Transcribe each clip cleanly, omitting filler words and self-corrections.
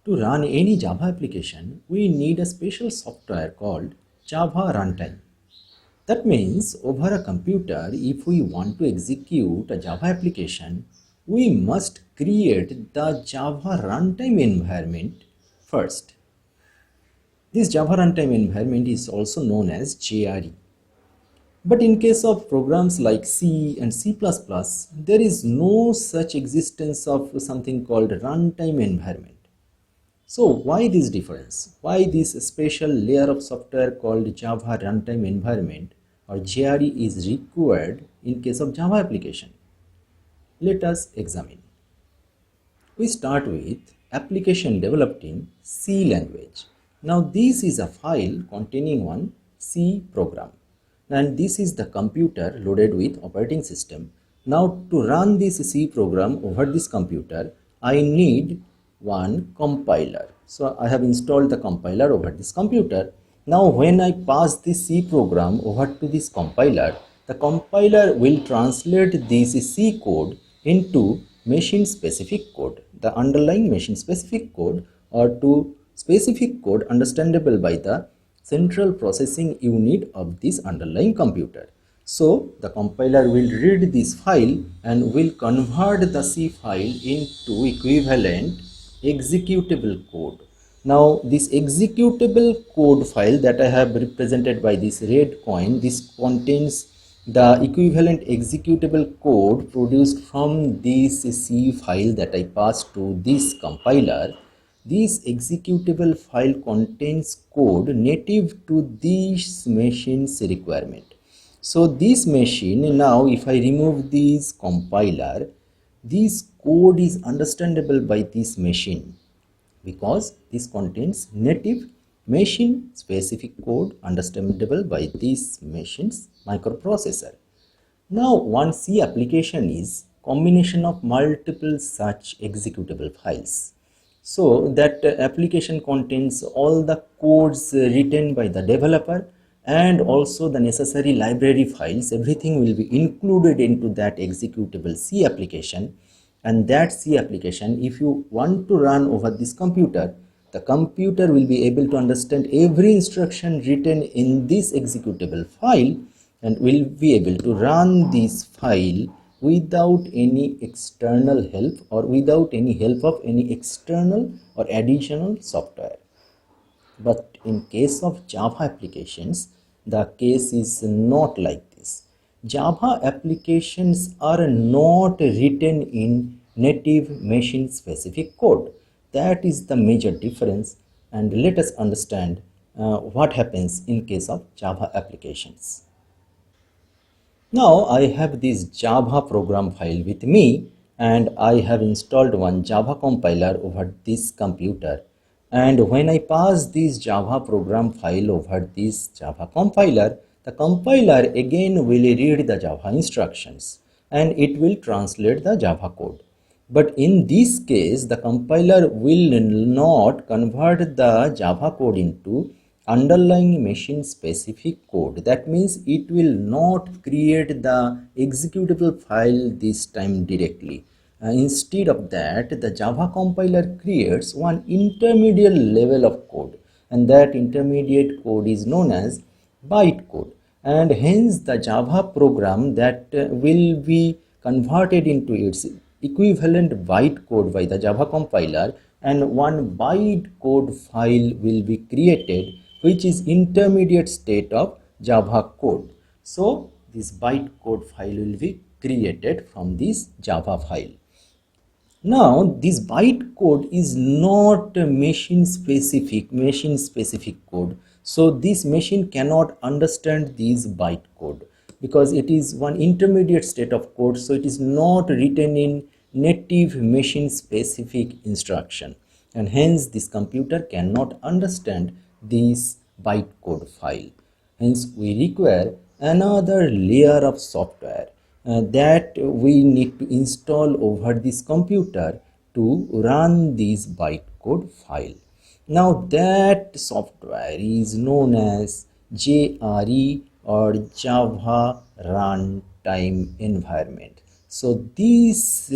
To run any Java application, we need a special software called Java Runtime. That means over a computer, if we want to execute a Java application, we must create the Java runtime environment first. This Java runtime environment is also known as JRE. But in case of programs like C and C++, there is no such existence of something called runtime environment. So why this difference? Why this special layer of software called Java Runtime Environment or JRE is required in case of Java application? Let us examine. We start with application developed in C language. Now this is a file containing one C program, and this is the computer loaded with operating system. Now to run this C program over this computer, I need one compiler. So I have installed the compiler over this computer. Now when I pass this C program over to this compiler, the compiler will translate this C code into machine specific code, the underlying machine specific code, or to specific code understandable by the central processing unit of this underlying computer. So the compiler will read this file and will convert the C file into equivalent executable code. Now this executable code file that I have represented by this red coin, this contains the equivalent executable code produced from this C file that I passed to this compiler. This executable file contains code native to this machine's requirement. So this machine, now if I remove this compiler, this code is understandable by this machine because this contains native machine specific code understandable by this machine's microprocessor. Now one C application is combination of multiple such executable files. So that application contains all the codes written by the developer and also the necessary library files. Everything will be included into that executable C application, and that C application, if you want to run over this computer, the computer will be able to understand every instruction written in this executable file and will be able to run this file without any external help or without any help of any external or additional software. But in case of Java applications, the case is not like this. Java applications are not written in native machine specific code. That is the major difference, and let us understand what happens in case of Java applications. Now I have this Java program file with me, and I have installed one Java compiler over this computer. And when I pass this Java program file over this Java compiler, the compiler again will read the Java instructions and it will translate the Java code. But in this case, the compiler will not convert the Java code into underlying machine specific code. That means it will not create the executable file this time directly. Instead of that, the Java compiler creates one intermediate level of code, and that intermediate code is known as bytecode, and hence the Java program that will be converted into its equivalent bytecode by the Java compiler, and one bytecode file will be created which is intermediate state of Java code. So this bytecode file will be created from this Java file. Now this bytecode is not a machine specific code. So this machine cannot understand this bytecode because it is one intermediate state of code. So it is not written in native machine specific instruction, and hence this computer cannot understand this bytecode file. Hence we require another layer of software that we need to install over this computer to run this bytecode file. Now that software is known as JRE or Java Runtime Environment. So this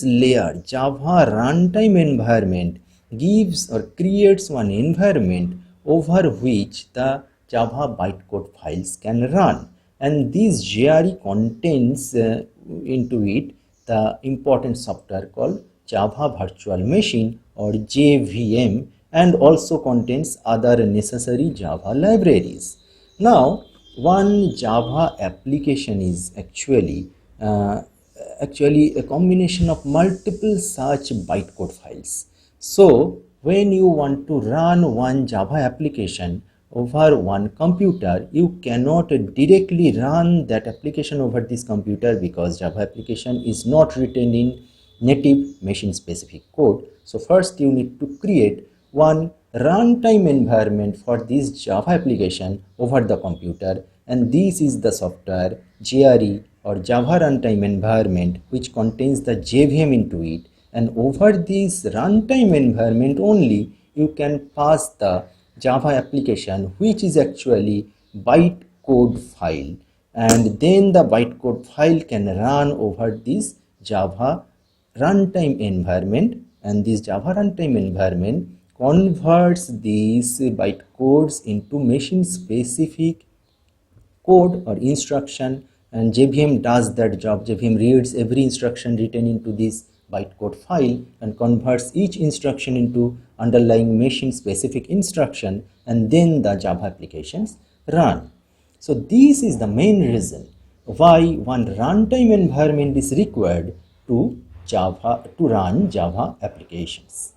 layer, Java Runtime Environment, gives or creates one environment over which the Java bytecode files can run, and this JRE contains into it the important software called Java Virtual Machine or JVM, and also contains other necessary Java libraries. Now, one Java application is actually a combination of multiple such bytecode files. So when you want to run one Java application over one computer, you cannot directly run that application over this computer because Java application is not written in native machine specific code. So first you need to create one runtime environment for this Java application over the computer, and this is the software JRE or Java runtime environment, which contains the JVM into it, and over this runtime environment only you can pass the Java application, which is actually bytecode file, and then the bytecode file can run over this Java runtime environment, and this Java runtime environment converts these bytecodes into machine specific code or instruction, and JVM does that job. JVM reads every instruction written into this bytecode file and converts each instruction into underlying machine specific instruction, and then the Java applications run. So this is the main reason why one runtime environment is required to run Java applications.